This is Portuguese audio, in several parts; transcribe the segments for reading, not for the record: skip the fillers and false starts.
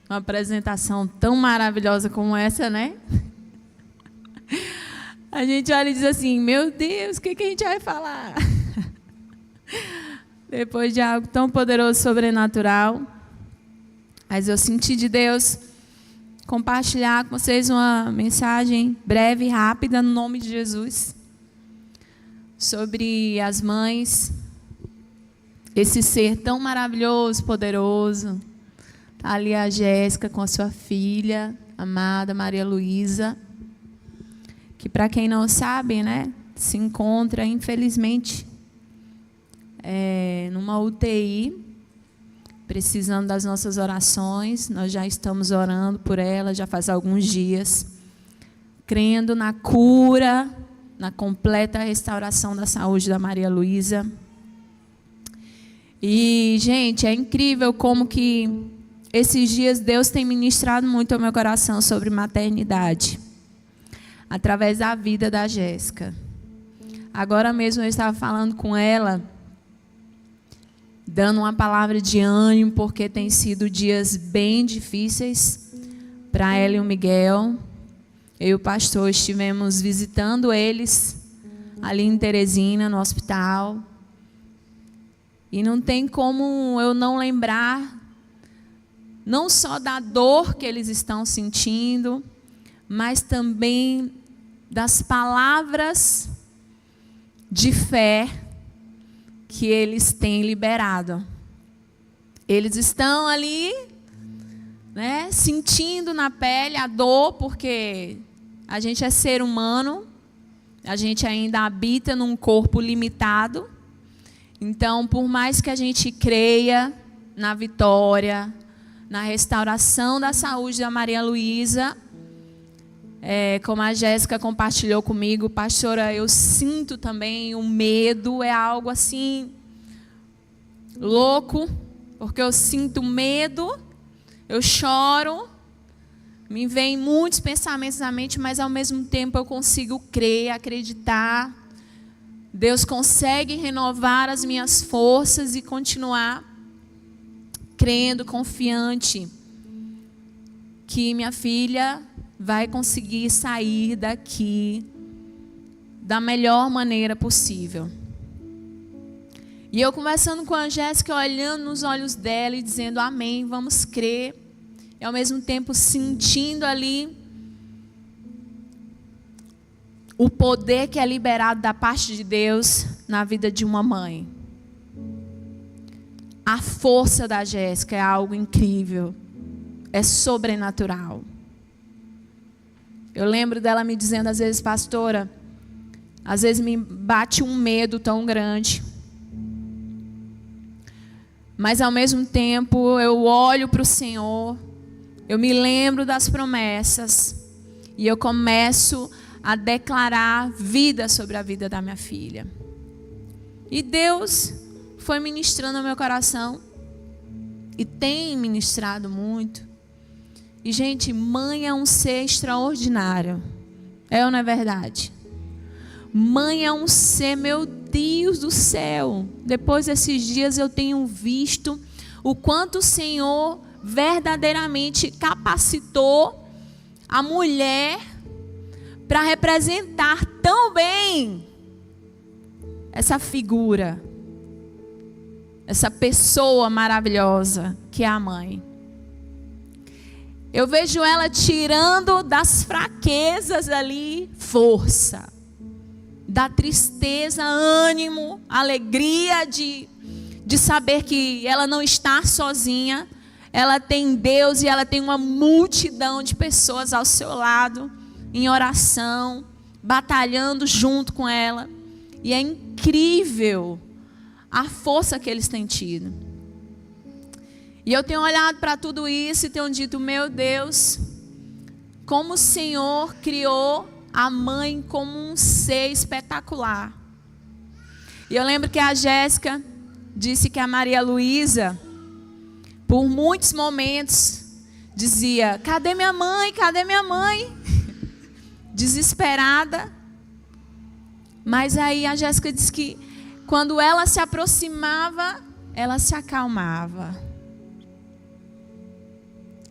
uma apresentação tão maravilhosa como essa, né? A gente olha e diz assim, meu Deus, o que a gente vai falar? Depois de algo tão poderoso, sobrenatural. Mas eu senti de Deus compartilhar com vocês uma mensagem breve e rápida, no nome de Jesus, sobre as mães, esse ser tão maravilhoso, poderoso. Está ali a Jéssica com a sua filha, amada Maria Luísa, que, para quem não sabe, né, se encontra, infelizmente, numa UTI, precisando das nossas orações. Nós já estamos orando por ela, já faz alguns dias, crendo na cura, na completa restauração da saúde da Maria Luísa. E, gente, é incrível como que esses dias Deus tem ministrado muito ao meu coração sobre maternidade, através da vida da Jéssica. Agora mesmo eu estava falando com ela, dando uma palavra de ânimo, porque tem sido dias bem difíceis para ela e o Miguel. Eu e o pastor estivemos visitando eles ali em Teresina, no hospital. E não tem como eu não lembrar, não só da dor que eles estão sentindo, mas também das palavras de fé que eles têm liberado. Eles estão ali, né, sentindo na pele a dor, porque a gente é ser humano, a gente ainda habita num corpo limitado. Então, por mais que a gente creia na vitória, na restauração da saúde da Maria Luísa, como a Jéssica compartilhou comigo, pastora, eu sinto também o medo, é algo assim louco, porque eu sinto medo, eu choro, me vêm muitos pensamentos na mente, mas ao mesmo tempo eu consigo crer, acreditar. Deus consegue renovar as minhas forças e continuar crendo, confiante que minha filha vai conseguir sair daqui da melhor maneira possível. E eu conversando com a Jéssica, olhando nos olhos dela e dizendo amém, vamos crer. E ao mesmo tempo sentindo ali o poder que é liberado da parte de Deus na vida de uma mãe. A força da Jéssica é algo incrível, é sobrenatural. Eu lembro dela me dizendo às vezes, pastora, às vezes me bate um medo tão grande, mas ao mesmo tempo eu olho para o Senhor, eu me lembro das promessas e eu começo a declarar vida sobre a vida da minha filha. E Deus foi ministrando ao meu coração e tem ministrado muito. E, gente, mãe é um ser extraordinário. É ou não é verdade? Mãe é um ser, meu Deus do céu. Depois desses dias eu tenho visto o quanto o Senhor verdadeiramente capacitou a mulher para representar tão bem essa figura, essa pessoa maravilhosa que é a mãe. Eu vejo ela tirando das fraquezas ali força, da tristeza, ânimo, alegria de saber que ela não está sozinha, ela tem Deus e ela tem uma multidão de pessoas ao seu lado, em oração, batalhando junto com ela. E é incrível a força que eles têm tido. E eu tenho olhado para tudo isso e tenho dito, meu Deus, como o Senhor criou a mãe como um ser espetacular. E eu lembro que a Jéssica disse que a Maria Luísa, por muitos momentos, dizia, cadê minha mãe? Cadê minha mãe? Desesperada. Mas aí a Jéssica disse que quando ela se aproximava, ela se acalmava.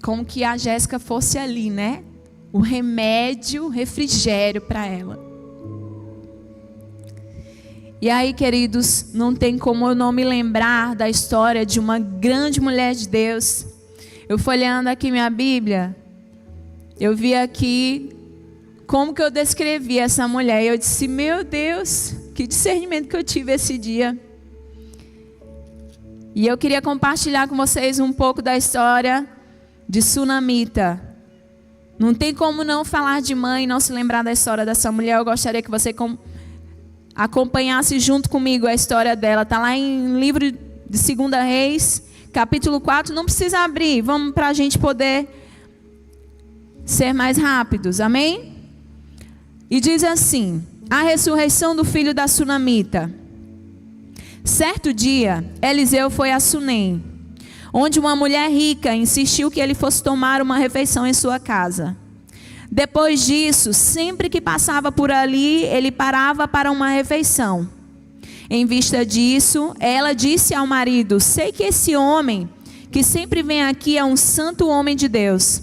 como que a Jéssica fosse ali, né? O remédio, o refrigério para ela. E aí, queridos, não tem como eu não me lembrar da história de uma grande mulher de Deus. Eu folheando aqui minha Bíblia, eu vi aqui como que eu descrevi essa mulher. E eu disse, meu Deus, que discernimento que eu tive esse dia. E eu queria compartilhar com vocês um pouco da história de Sunamita. Não tem como não falar de mãe e não se lembrar da história dessa mulher. Eu gostaria que você acompanhasse junto comigo a história dela. Está lá em livro de 2 Reis, capítulo 4. Não precisa abrir, vamos para a gente poder ser mais rápidos, amém? E diz assim, a ressurreição do filho da Sunamita. Certo dia, Eliseu foi a Sunem, onde uma mulher rica insistiu que ele fosse tomar uma refeição em sua casa. Depois disso, sempre que passava por ali, ele parava para uma refeição. Em vista disso, ela disse ao marido, sei que esse homem que sempre vem aqui é um santo homem de Deus.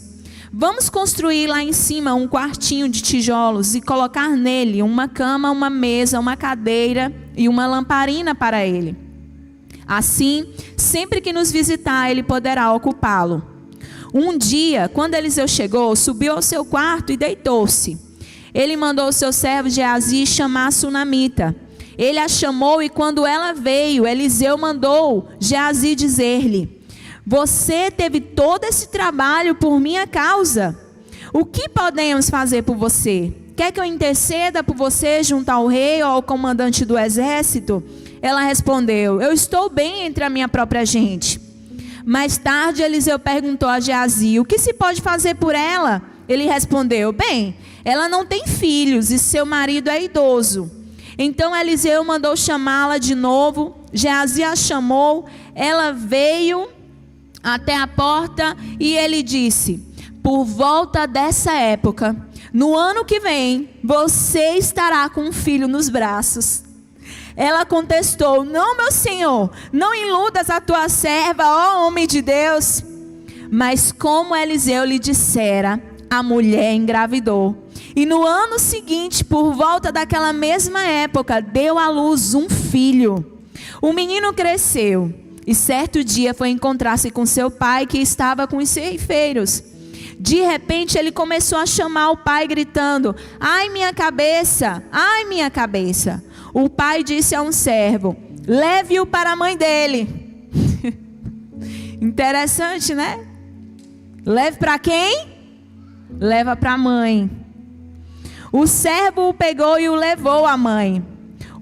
Vamos construir lá em cima um quartinho de tijolos e colocar nele uma cama, uma mesa, uma cadeira e uma lamparina para ele. Assim, sempre que nos visitar, ele poderá ocupá-lo. Um dia, quando Eliseu chegou, subiu ao seu quarto e deitou-se. Ele mandou o seu servo Geazi chamar a Sunamita. Ele a chamou e quando ela veio, Eliseu mandou Geazi dizer-lhe, você teve todo esse trabalho por minha causa. O que podemos fazer por você? Quer que eu interceda por você junto ao rei ou ao comandante do exército? Ela respondeu, eu estou bem entre a minha própria gente. Mais tarde, Eliseu perguntou a Geazi, o que se pode fazer por ela? Ele respondeu, bem, ela não tem filhos e seu marido é idoso. Então Eliseu mandou chamá-la de novo. Geazi a chamou, ela veio até a porta e ele disse, por volta dessa época, no ano que vem, você estará com um filho nos braços. Ela contestou, não, meu senhor, não iludas a tua serva, ó homem de Deus. Mas como Eliseu lhe dissera, a mulher engravidou. E no ano seguinte, por volta daquela mesma época, deu à luz um filho. O menino cresceu e certo dia foi encontrar-se com seu pai que estava com os ceifeiros. De repente ele começou a chamar o pai gritando, ai minha cabeça, ai minha cabeça. O pai disse a um servo, leve-o para a mãe dele. Interessante, né? Leve para quem? Leva para a mãe. O servo o pegou e o levou à mãe.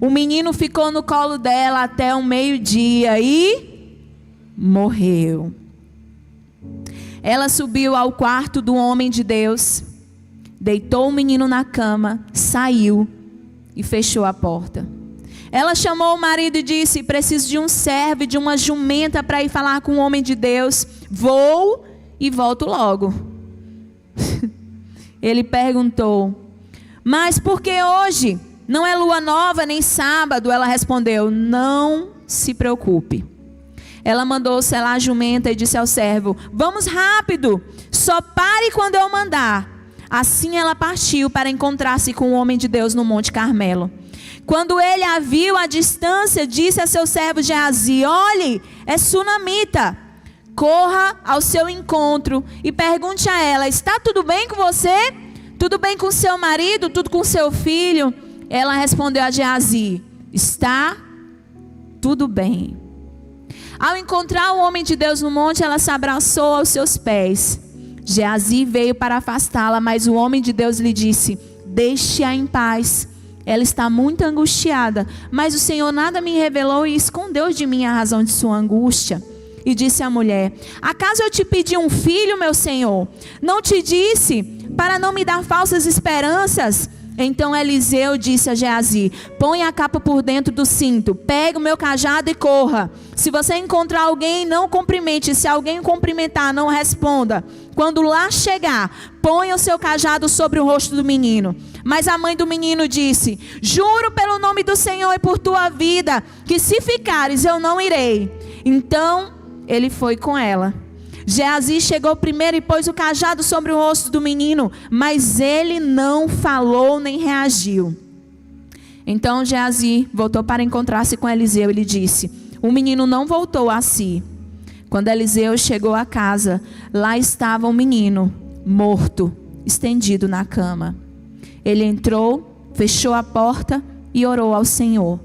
O menino ficou no colo dela até o meio-dia e morreu. Ela subiu ao quarto do homem de Deus, deitou o menino na cama, saiu e fechou a porta. Ela chamou o marido e disse, preciso de um servo e de uma jumenta para ir falar com o homem de Deus. Vou e volto logo. Ele perguntou, mas por que hoje? Não é lua nova nem sábado? Ela respondeu, não se preocupe. Ela mandou selar a jumenta e disse ao servo, vamos rápido, só pare quando eu mandar. Assim ela partiu para encontrar-se com o homem de Deus no Monte Carmelo. Quando ele a viu à distância, disse a seu servo Geazi, olhe, é Sunamita. Corra ao seu encontro e pergunte a ela, está tudo bem com você? Tudo bem com seu marido? Tudo com seu filho? Ela respondeu a Geazi, está tudo bem. Ao encontrar o homem de Deus no monte, ela se abraçou aos seus pés. Geazi veio para afastá-la, mas o homem de Deus lhe disse, deixe-a em paz. Ela está muito angustiada, mas o Senhor nada me revelou e escondeu de mim a razão de sua angústia. E disse a mulher, acaso eu te pedi um filho, meu senhor? Não te disse, para não me dar falsas esperanças? Então Eliseu disse a Geazi, põe a capa por dentro do cinto, pega o meu cajado e corra. Se você encontrar alguém, não cumprimente. Se alguém cumprimentar, não responda. Quando lá chegar, ponha o seu cajado sobre o rosto do menino. Mas a mãe do menino disse, juro pelo nome do Senhor e por tua vida, que se ficares eu não irei. Então ele foi com ela. Geazi chegou primeiro e pôs o cajado sobre o rosto do menino, mas ele não falou nem reagiu. Então Geazi voltou para encontrar-se com Eliseu e lhe disse: o menino não voltou a si. Quando Eliseu chegou à casa, lá estava um menino morto, estendido na cama. Ele entrou, fechou a porta e orou ao Senhor.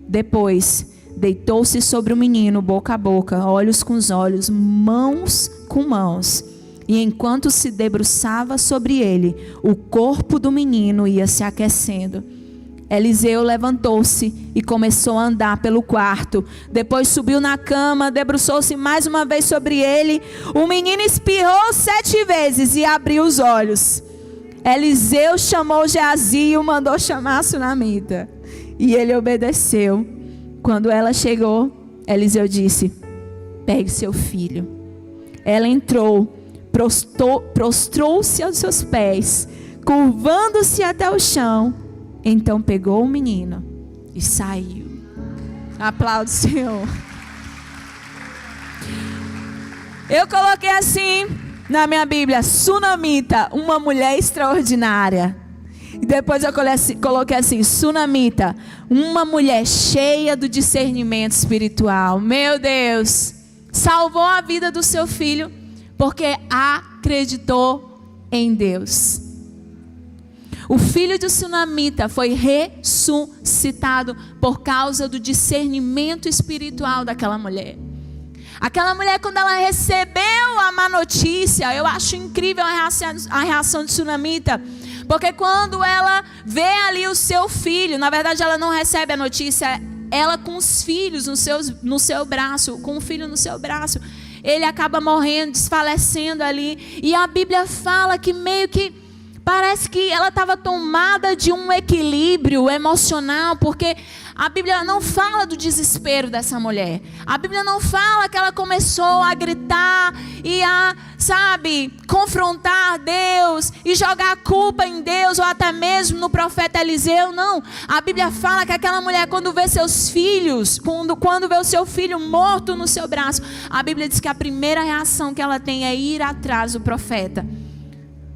Depois deitou-se sobre o menino, boca a boca, olhos com olhos, mãos com mãos. E enquanto se debruçava sobre ele, o corpo do menino ia se aquecendo. Eliseu levantou-se e começou a andar pelo quarto. Depois subiu na cama, debruçou-se mais uma vez sobre ele. O menino espirrou 7 vezes e abriu os olhos. Eliseu chamou Geazi e o mandou chamar a sunamita. E ele obedeceu. Quando ela chegou, Eliseu disse: pegue seu filho. Ela entrou, prostrou-se aos seus pés, curvando-se até o chão. Então pegou o menino e saiu. Aplaude o Senhor. Eu coloquei assim na minha Bíblia: sunamita, uma mulher extraordinária. E depois eu coloquei assim: sunamita, uma mulher cheia do discernimento espiritual. Meu Deus, salvou a vida do seu filho porque acreditou em Deus. O filho do sunamita foi ressuscitado por causa do discernimento espiritual daquela mulher. Aquela mulher, quando ela recebeu a má notícia, eu acho incrível a reação de sunamita, porque quando ela vê ali o seu filho, na verdade ela não recebe a notícia, ela com os filhos no seu braço, com o filho no seu braço, ele acaba morrendo, desfalecendo ali, e a Bíblia fala que meio que parece que ela estava tomada de um equilíbrio emocional, porque a Bíblia não fala do desespero dessa mulher. A Bíblia não fala que ela começou a gritar e a, confrontar Deus e jogar a culpa em Deus ou até mesmo no profeta Eliseu. Não. A Bíblia fala que aquela mulher, quando vê seus filhos, quando vê o seu filho morto no seu braço, a Bíblia diz que a primeira reação que ela tem é ir atrás do profeta.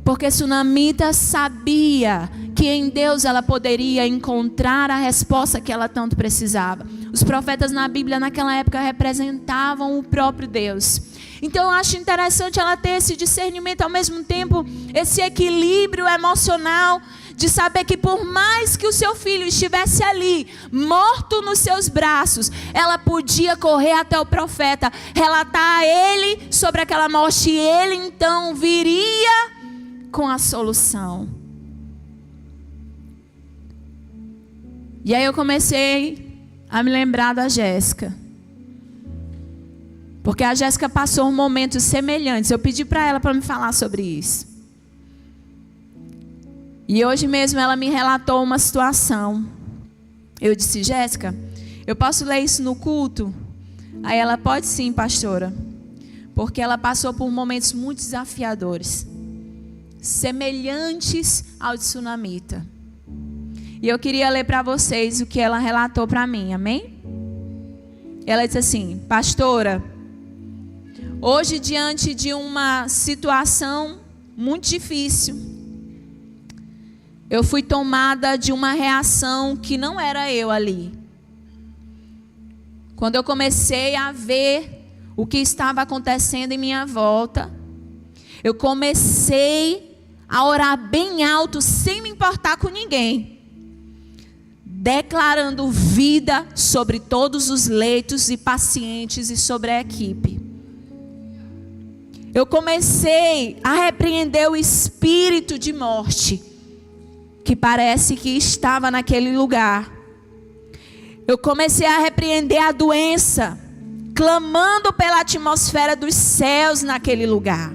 Porque sunamita sabia que em Deus ela poderia encontrar a resposta que ela tanto precisava. Os profetas na Bíblia naquela época representavam o próprio Deus. Então eu acho interessante ela ter esse discernimento, ao mesmo tempo esse equilíbrio emocional de saber que por mais que o seu filho estivesse ali, morto nos seus braços, ela podia correr até o profeta, relatar a ele sobre aquela morte, e ele então viria com a solução. E aí eu comecei a me lembrar da Jéssica, porque a Jéssica passou momentos semelhantes. Eu pedi para ela para me falar sobre isso, e hoje mesmo ela me relatou uma situação. Eu disse: Jéssica, eu posso ler isso no culto? Aí ela: pode sim, pastora, porque ela passou por momentos muito desafiadores, semelhantes ao de sunamita. E eu queria ler para vocês o que ela relatou para mim, amém? Ela disse assim: pastora, hoje diante de uma situação muito difícil, eu fui tomada de uma reação que não era eu ali. Quando eu comecei a ver o que estava acontecendo em minha volta, eu comecei a orar bem alto, sem me importar com ninguém, declarando vida sobre todos os leitos e pacientes e sobre a equipe. Eu comecei a repreender o espírito de morte que parece que estava naquele lugar. Eu comecei a repreender a doença, clamando pela atmosfera dos céus naquele lugar,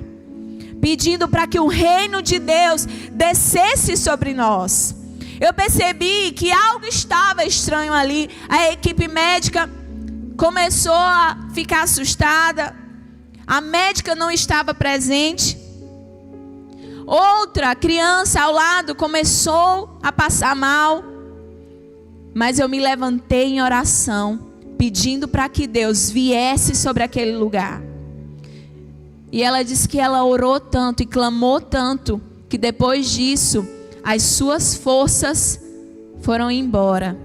pedindo para que o reino de Deus descesse sobre nós. Eu percebi que algo estava estranho ali. A equipe médica começou a ficar assustada. A médica não estava presente. Outra criança ao lado começou a passar mal. Mas eu me levantei em oração, pedindo para que Deus viesse sobre aquele lugar. E ela disse que ela orou tanto e clamou tanto, que depois disso, as suas forças foram embora.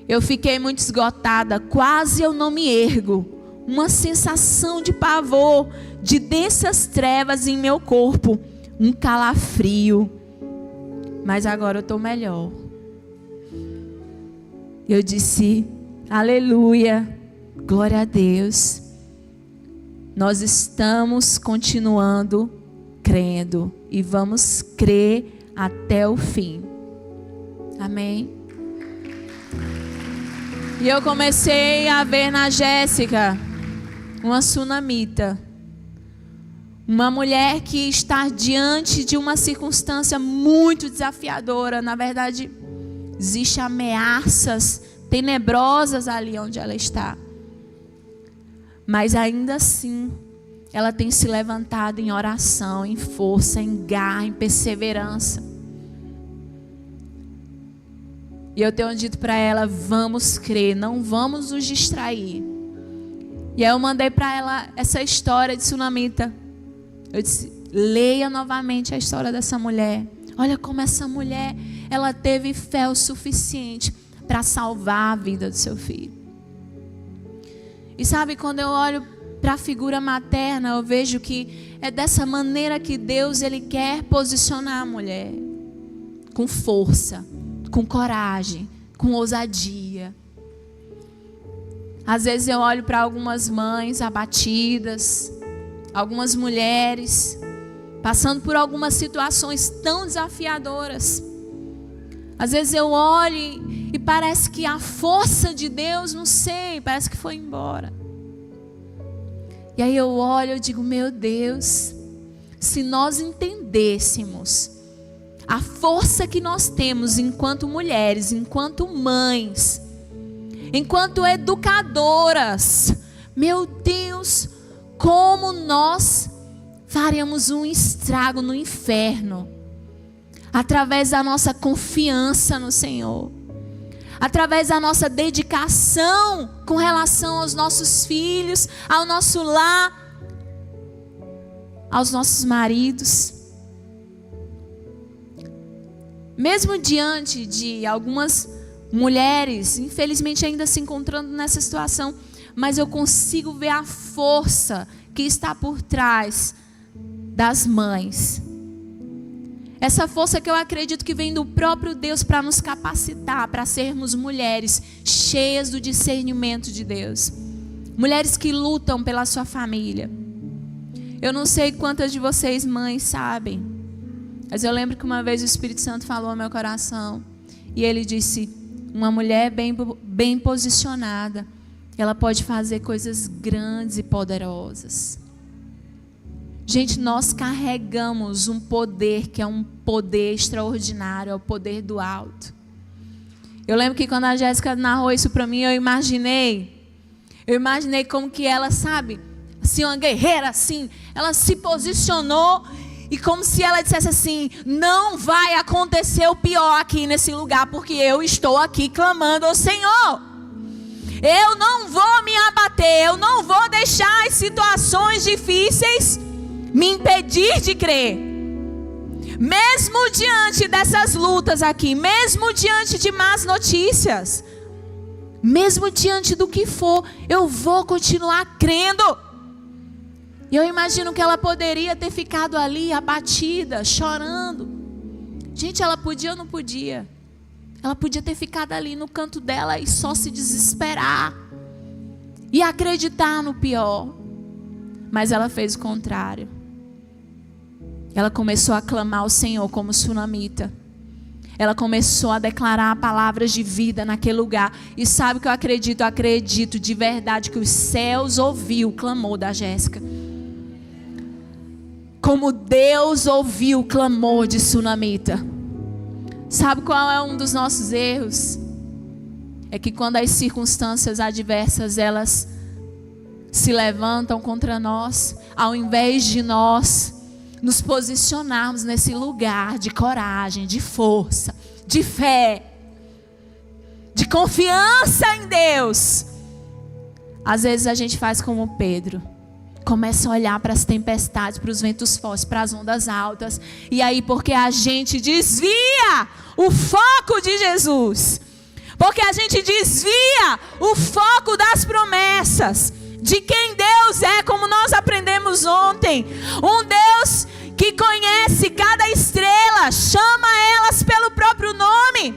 Eu fiquei muito esgotada, quase eu não me ergo. Uma sensação de pavor, de densas trevas em meu corpo, um calafrio. Mas agora eu estou melhor. Eu disse, aleluia, glória a Deus. Nós estamos continuando crendo e vamos crer até o fim. Amém? E eu comecei a ver na Jéssica uma sunamita. Uma mulher que está diante de uma circunstância muito desafiadora. Na verdade, existem ameaças tenebrosas ali onde ela está. Mas ainda assim, ela tem se levantado em oração, em força, em garra, em perseverança. E eu tenho dito para ela, vamos crer, não vamos nos distrair. E aí eu mandei para ela essa história de sunamita. Eu disse, leia novamente a história dessa mulher. Olha como essa mulher, ela teve fé o suficiente para salvar a vida do seu filho. E sabe, quando eu olho para a figura materna, eu vejo que é dessa maneira que Deus, Ele quer posicionar a mulher. Com força, com coragem, com ousadia. Às vezes eu olho para algumas mães abatidas, algumas mulheres passando por algumas situações tão desafiadoras. Às vezes eu olho e parece que a força de Deus, não sei, parece que foi embora. E aí eu olho e digo, meu Deus, se nós entendêssemos a força que nós temos enquanto mulheres, enquanto mães, enquanto educadoras, meu Deus, como nós faríamos um estrago no inferno, através da nossa confiança no Senhor, através da nossa dedicação com relação aos nossos filhos, ao nosso lar, aos nossos maridos. Mesmo diante de algumas mulheres, infelizmente ainda se encontrando nessa situação, mas eu consigo ver a força que está por trás das mães. Essa força que eu acredito que vem do próprio Deus para nos capacitar, para sermos mulheres cheias do discernimento de Deus. Mulheres que lutam pela sua família. Eu não sei quantas de vocês mães sabem, mas eu lembro que uma vez o Espírito Santo falou ao meu coração. E ele disse, uma mulher bem posicionada, ela pode fazer coisas grandes e poderosas. Gente, nós carregamos um poder que é um poder extraordinário, é o poder do alto. Eu lembro que quando a Jéssica narrou isso para mim, eu imaginei como que ela, sabe, assim, uma guerreira assim, ela se posicionou e como se ela dissesse assim, não vai acontecer o pior aqui nesse lugar, porque eu estou aqui clamando ao Senhor. Eu não vou me abater, eu não vou deixar as situações difíceis me impedir de crer. Mesmo diante dessas lutas aqui, mesmo diante de más notícias, mesmo diante do que for, eu vou continuar crendo. E eu imagino que ela poderia ter ficado ali abatida, chorando. Gente, ela podia ou não podia? Ela podia ter ficado ali no canto dela e só se desesperar e acreditar no pior. Mas ela fez o contrário. Ela começou a clamar ao Senhor como sunamita. Ela começou a declarar palavras de vida naquele lugar. E sabe o que eu acredito? Eu acredito de verdade que os céus ouviu o clamor da Jéssica. Como Deus ouviu o clamor de sunamita. Sabe qual é um dos nossos erros? É que quando as circunstâncias adversas elas se levantam contra nós, ao invés de nós nos posicionarmos nesse lugar de coragem, de força, de fé, de confiança em Deus, às vezes a gente faz como Pedro. Começa a olhar para as tempestades, para os ventos fortes, para as ondas altas. E aí, porque a gente desvia o foco de Jesus. Porque a gente desvia o foco das promessas. De quem Deus é, como nós aprendemos ontem. Um Deus que conhece cada estrela, chama elas pelo próprio nome.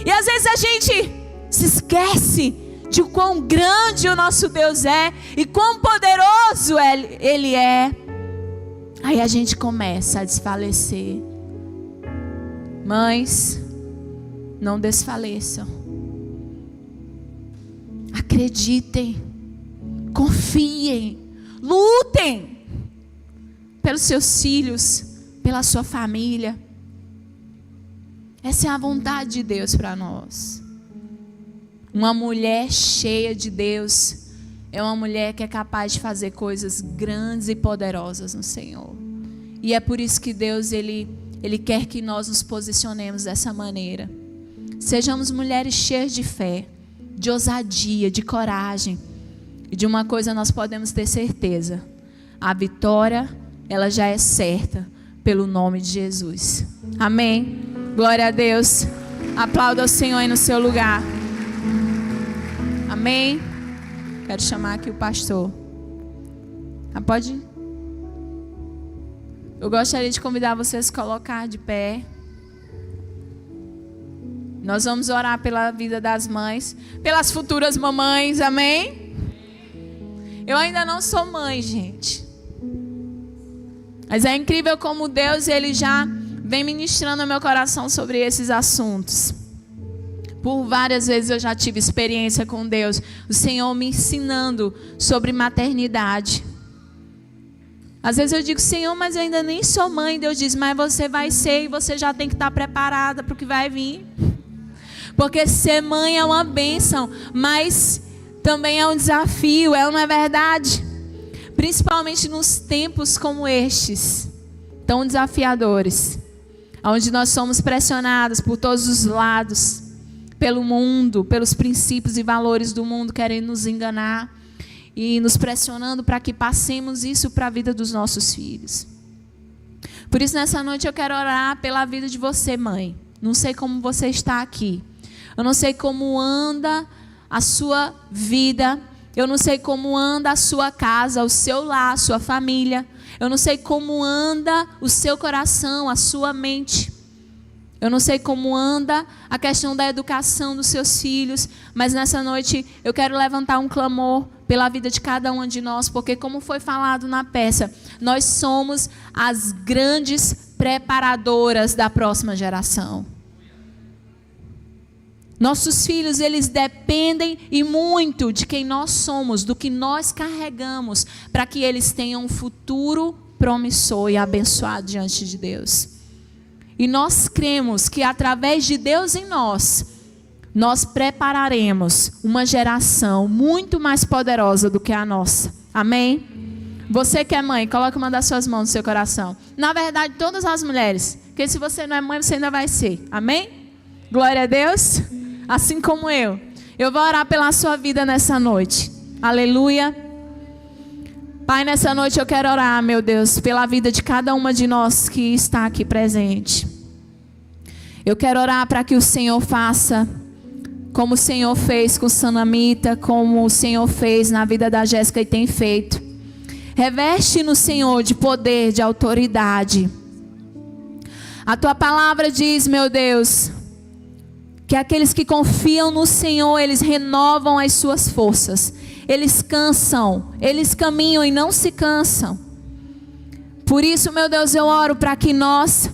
E às vezes a gente se esquece de quão grande o nosso Deus é e quão poderoso Ele é. Aí a gente começa a desfalecer. Mães, não desfaleçam. Acreditem, confiem, lutem pelos seus filhos, pela sua família. Essa é a vontade de Deus para nós. Uma mulher cheia de Deus é uma mulher que é capaz de fazer coisas grandes e poderosas no Senhor. E é por isso que Deus, Ele quer que nós nos posicionemos dessa maneira. Sejamos mulheres cheias de fé, de ousadia, de coragem. E de uma coisa nós podemos ter certeza: a vitória, ela já é certa pelo nome de Jesus. Amém? Glória a Deus. Aplauda o Senhor aí no seu lugar. Amém? Quero chamar aqui o pastor. Pode ir? Eu gostaria de convidar você a se colocar de pé. Nós vamos orar pela vida das mães, pelas futuras mamães, amém? Eu ainda não sou mãe, gente. Mas é incrível como Deus, Ele já vem ministrando no meu coração sobre esses assuntos. Por várias vezes eu já tive experiência com Deus. O Senhor me ensinando sobre maternidade. Às vezes eu digo: Senhor, mas eu ainda nem sou mãe. Deus diz: mas você vai ser e você já tem que estar preparada para o que vai vir. Porque ser mãe é uma bênção, mas também é um desafio, não é verdade? Principalmente nos tempos como estes, tão desafiadores, onde nós somos pressionados por todos os lados, pelo mundo, pelos princípios e valores do mundo querendo nos enganar e nos pressionando para que passemos isso para a vida dos nossos filhos. Por isso, nessa noite eu quero orar pela vida de você, mãe. Não sei como você está aqui. Eu não sei como anda a sua vida. Eu não sei como anda a sua casa, o seu lar, a sua família. Eu não sei como anda o seu coração, a sua mente. Eu não sei como anda a questão da educação dos seus filhos. Mas nessa noite eu quero levantar um clamor pela vida de cada uma de nós. Porque como foi falado na peça, nós somos as grandes preparadoras da próxima geração. Nossos filhos, eles dependem e muito de quem nós somos, do que nós carregamos, para que eles tenham um futuro promissor e abençoado diante de Deus. E nós cremos que através de Deus em nós, nós prepararemos uma geração muito mais poderosa do que a nossa. Amém? Você que é mãe, coloque uma das suas mãos no seu coração. Na verdade, todas as mulheres, porque se você não é mãe, você ainda vai ser. Amém? Glória a Deus. Assim como eu vou orar pela sua vida nessa noite. Aleluia. Pai, nessa noite eu quero orar, meu Deus, pela vida de cada uma de nós que está aqui presente. Eu quero orar para que o Senhor faça como o Senhor fez com Sanamita, como o Senhor fez na vida da Jéssica e tem feito. Reveste no Senhor de poder, de autoridade. A tua palavra diz, meu Deus, que aqueles que confiam no Senhor, eles renovam as suas forças. Eles cansam, eles caminham e não se cansam. Por isso, meu Deus, eu oro para que nós,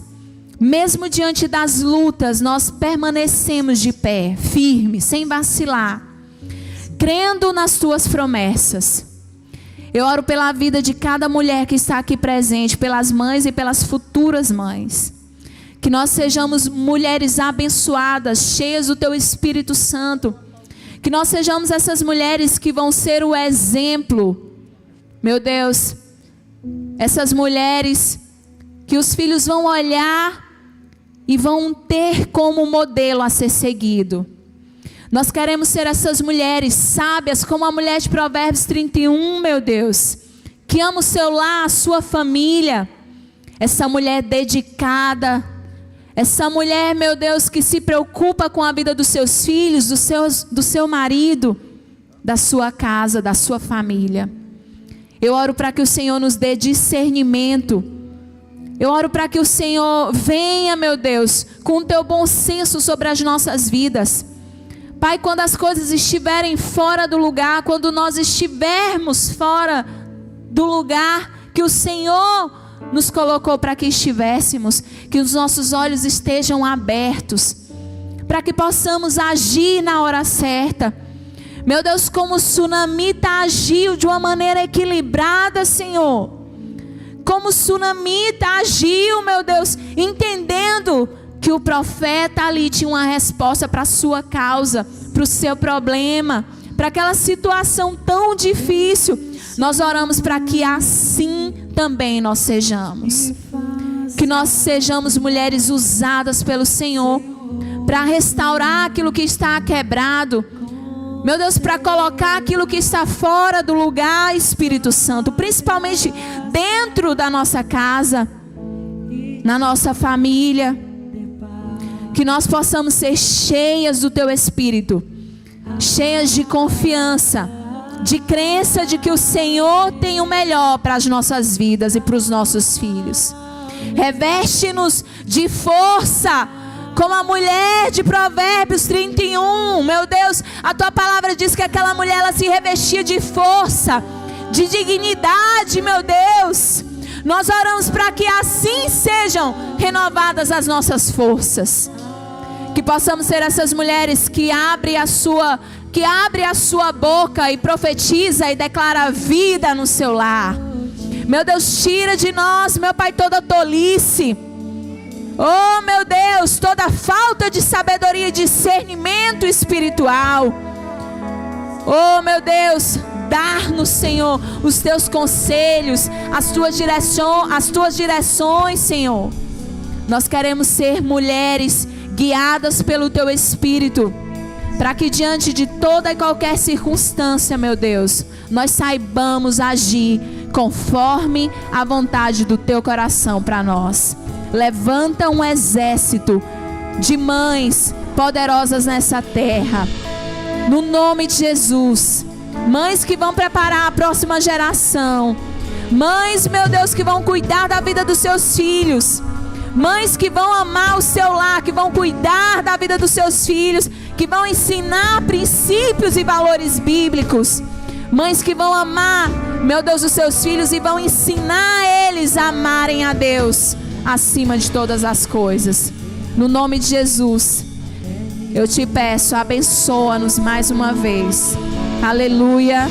mesmo diante das lutas, nós permanecemos de pé, firmes, sem vacilar, crendo nas tuas promessas. Eu oro pela vida de cada mulher que está aqui presente, pelas mães e pelas futuras mães. Que nós sejamos mulheres abençoadas, cheias do Teu Espírito Santo. Que nós sejamos essas mulheres que vão ser o exemplo. Meu Deus, essas mulheres que os filhos vão olhar e vão ter como modelo a ser seguido. Nós queremos ser essas mulheres sábias, como a mulher de Provérbios 31, meu Deus. que ama o seu lar, a sua família. Essa mulher dedicada, essa mulher, meu Deus, que se preocupa com a vida dos seus filhos, do seu marido, da sua casa, da sua família. Eu oro para que o Senhor nos dê discernimento. Eu oro para que o Senhor venha, meu Deus, com o teu bom senso sobre as nossas vidas. Pai, quando as coisas estiverem fora do lugar, quando nós estivermos fora do lugar que o Senhor nos colocou para que estivéssemos, que os nossos olhos estejam abertos, para que possamos agir na hora certa. Meu Deus, como o sunamita agiu de uma maneira equilibrada, Senhor. Como o sunamita agiu, meu Deus, entendendo que o profeta ali tinha uma resposta para a sua causa, para o seu problema, para aquela situação tão difícil. Nós oramos para que assim também nós sejamos. Que nós sejamos mulheres usadas pelo Senhor para restaurar aquilo que está quebrado. Meu Deus, para colocar aquilo que está fora do lugar, Espírito Santo, principalmente dentro da nossa casa, na nossa família. Que nós possamos ser cheias do Teu Espírito, cheias de confiança, de crença de que o Senhor tem o melhor para as nossas vidas e para os nossos filhos. Reveste-nos de força, como a mulher de Provérbios 31. Meu Deus, a Tua palavra diz que aquela mulher, ela se revestia de força, de dignidade, meu Deus. Nós oramos para que assim sejam renovadas as nossas forças. Que possamos ser essas mulheres que abrem a sua boca e profetiza e declara vida no seu lar. Meu Deus, tira de nós, meu Pai, toda tolice. Oh, meu Deus, toda falta de sabedoria e discernimento espiritual. Oh, meu Deus, dar-nos, Senhor, os Teus conselhos, as Tuas direções, Senhor. Nós queremos ser mulheres guiadas pelo Teu Espírito, para que diante de toda e qualquer circunstância, meu Deus, nós saibamos agir conforme a vontade do Teu coração para nós. Levanta um exército de mães poderosas nessa terra, no nome de Jesus. Mães que vão preparar a próxima geração. Mães, meu Deus, que vão cuidar da vida dos seus filhos. Mães que vão amar o seu lar, que vão cuidar da vida dos seus filhos, que vão ensinar princípios e valores bíblicos. Mães que vão amar, meu Deus, os seus filhos e vão ensinar eles a amarem a Deus acima de todas as coisas. No nome de Jesus, eu te peço, abençoa-nos mais uma vez. Aleluia.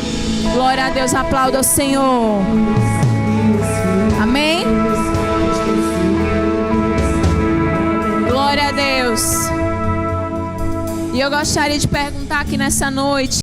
Glória a Deus, aplauda o Senhor. Amém? Glória a Deus. E eu gostaria de perguntar aqui nessa noite: